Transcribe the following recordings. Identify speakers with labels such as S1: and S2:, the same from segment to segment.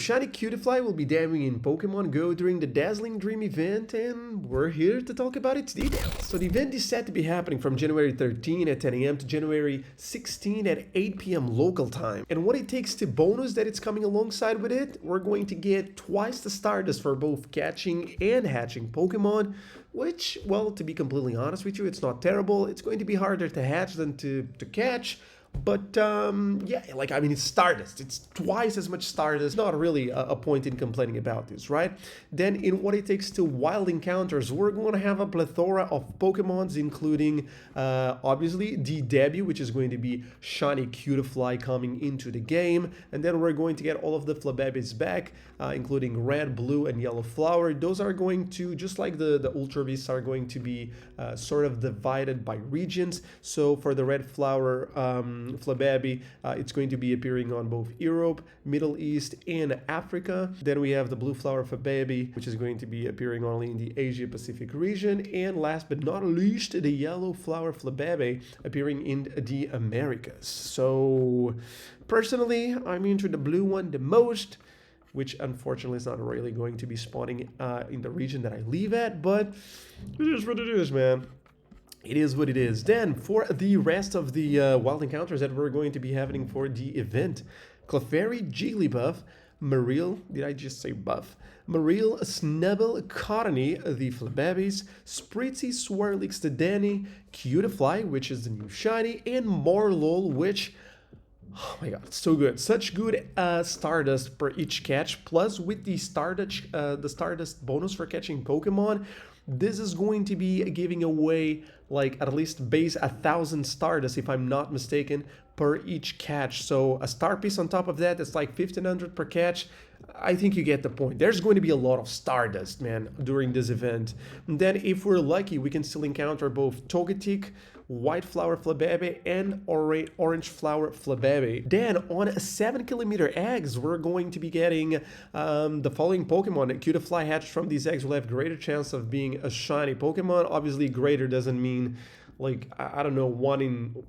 S1: Shiny Cutiefly will be debuting in Pokemon GO during the Dazzling Dream event, and we're here to talk about its details. So the event is set to be happening from January 13 at 10 AM to January 16 at 8 PM local time. And what it takes to bonus that it's coming alongside with it, we're going to get twice the Stardust for both catching and hatching Pokemon, which, well, to be completely honest with you, it's not terrible. It's going to be harder to hatch than to catch. But yeah, like, I mean, it's Stardust. It's twice as much Stardust. Not really a point in complaining about this, right? Then in what it takes to wild encounters, we're going to have a plethora of Pokemons, including obviously the debut, which is going to be Shiny Cutiefly coming into the game. And then we're going to get all of the Flabébés back, including Red, Blue, and Yellow Flower. Those are going to, just like the Ultra Beasts, are going to be sort of divided by regions. So for the Red Flower, Flabébé, it's going to be appearing on both Europe, Middle East, and Africa. Then we have the Blue Flower Flabébé, which is going to be appearing only in the Asia Pacific region. And last but not least, the Yellow Flower Flabébé appearing in the Americas. So personally, I'm into the blue one the most, which unfortunately is not really going to be spawning in the region that I live at, but it is what it is, man. It is what it is. Then, for the rest of the wild encounters that we're going to be having for the event, Clefairy, Jigglypuff, Marill, did I just say buff? Marill, Snubbull, Cottonee, the Flabébés, Spritzy, Swirlix, the Danny, Cutiefly, which is the new shiny, and Morlul, which, oh my god, so good. Such good Stardust per each catch, plus with the Stardust bonus for catching Pokemon, this is going to be giving away like at least base 1,000 Stardust, if I'm not mistaken, per each catch. So a star piece on top of that, that's like 1,500 per catch. I think you get the point. There's going to be a lot of Stardust, man, during this event. And then if we're lucky, we can still encounter both Togetic, White Flower Flabébé, and Orange Flower Flabébé. Then on 7km eggs, we're going to be getting the following Pokemon. Cutiefly hatched from these eggs will have greater chance of being a shiny Pokemon. Obviously, greater doesn't mean like, I don't know, one in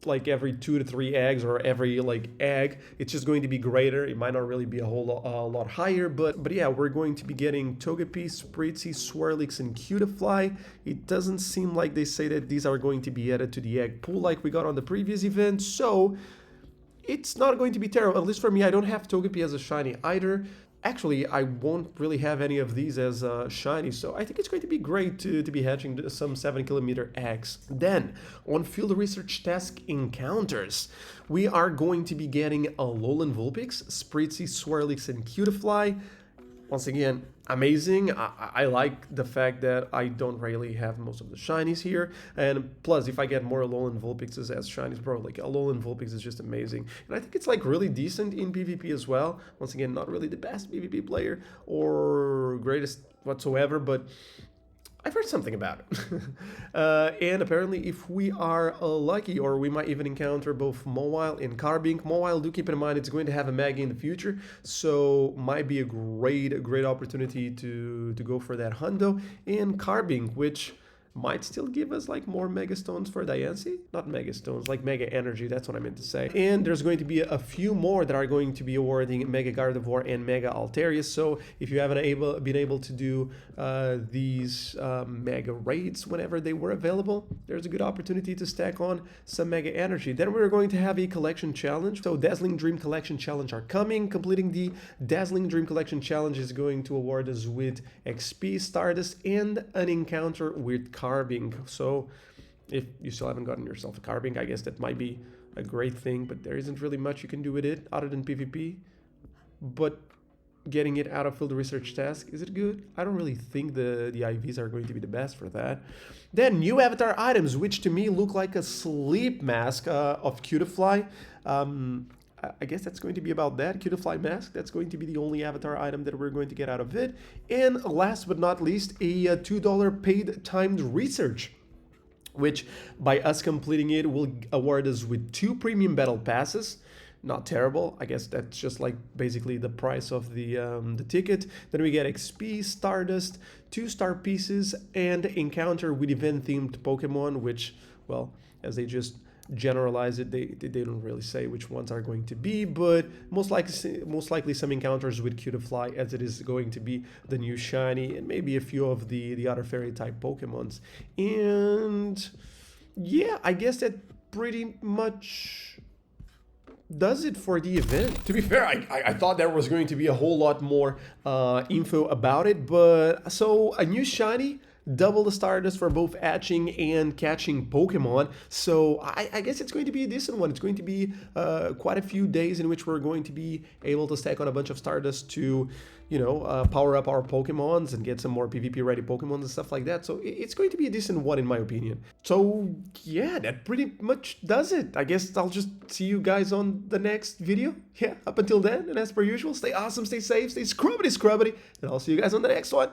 S1: like every 2 to 3 eggs or every like egg. It's just going to be greater. It might not really be a whole lot higher, but yeah, we're going to be getting Togepi, Spritzy, Swirlix, and Cutiefly. It doesn't seem like they say that these are going to be added to the egg pool like we got on the previous event, so it's not going to be terrible. At least for me, I don't have Togepi as a shiny either. Actually, I won't really have any of these as shiny, so I think it's going to be great to be hatching some 7km eggs. Then, on field research task encounters, we are going to be getting a Alolan Vulpix, Spritzy, Swirlix, and Cutiefly. Once again, amazing. I like the fact that I don't really have most of the shinies here. And plus, if I get more Alolan Vulpixes as shinies, bro, like Alolan Vulpix is just amazing. And I think it's like really decent in PvP as well. Once again, not really the best PvP player or greatest whatsoever, but I've heard something about it. And apparently, if we are lucky, or we might even encounter both Mawile and Carbink. Mawile, do keep in mind, it's going to have a Mega in the future, so might be a great opportunity to go for that Hundo. And Carbink, which might still give us like more Mega Stones for Diancie. Not Mega Stones, like Mega Energy, that's what I meant to say. And there's going to be a few more that are going to be awarding Mega Gardevoir and Mega Alterius. So if you haven't been able to do these Mega Raids whenever they were available, there's a good opportunity to stack on some Mega Energy. Then we're going to have a collection challenge. So Dazzling Dream Collection Challenge are coming. Completing the Dazzling Dream Collection Challenge is going to award us with XP, Stardust, and an encounter with Carbink. So if you still haven't gotten yourself a Carbink, I guess that might be a great thing, but there isn't really much you can do with it other than PvP. But getting it out of field research task, is it good? I don't really think the IVs are going to be the best for that. Then new avatar items, which to me look like a sleep mask of Cutiefly. I guess that's going to be about that. Cutiefly mask, that's going to be the only avatar item that we're going to get out of it. And last but not least, a $2 paid timed research, which by us completing it will award us with 2 premium battle passes. Not terrible. I guess that's just like basically the price of the ticket. Then we get XP, Stardust, 2 star pieces, and encounter with event themed Pokemon, which, well, as they just generalize it. They don't really say which ones are going to be, but most likely some encounters with Cutiefly, as it is going to be the new shiny, and maybe a few of the other fairy type Pokemons. And yeah, I guess that pretty much does it for the event. To be fair, I thought there was going to be a whole lot more info about it, but so a new shiny, double the Stardust for both hatching and catching Pokemon. So I guess it's going to be a decent one. It's going to be quite a few days in which we're going to be able to stack on a bunch of Stardust to, you know, power up our Pokemons and get some more PvP ready Pokemons and stuff like that. So it's going to be a decent one in my opinion. So yeah, that pretty much does it. I guess I'll just see you guys on the next video. Yeah, up until then, and as per usual, stay awesome, stay safe, stay scrubbity, and I'll see you guys on the next one.